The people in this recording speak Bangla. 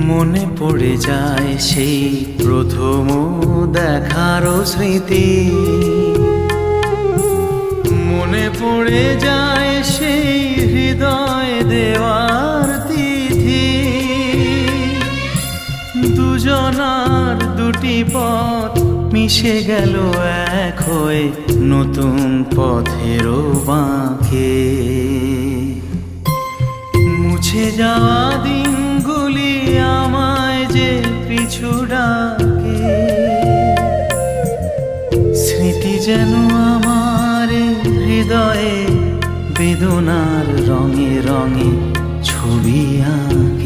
মনে পড়ে যায় সেই প্রথম দেখারও স্মৃতি, মনে পড়ে যায় সেই হৃদয় দেওয়ার তিথি। দুজনার দুটি পথ মিশে গেল এক হয়ে নতুন পথেরও বাঁকে। মুছে যাওয়া দিনগুলি আমায় যে পিছু ডাকে, স্মৃতি যেন আমার হৃদয়ে বেদনার রঙে রঙে ছবি আঁকে।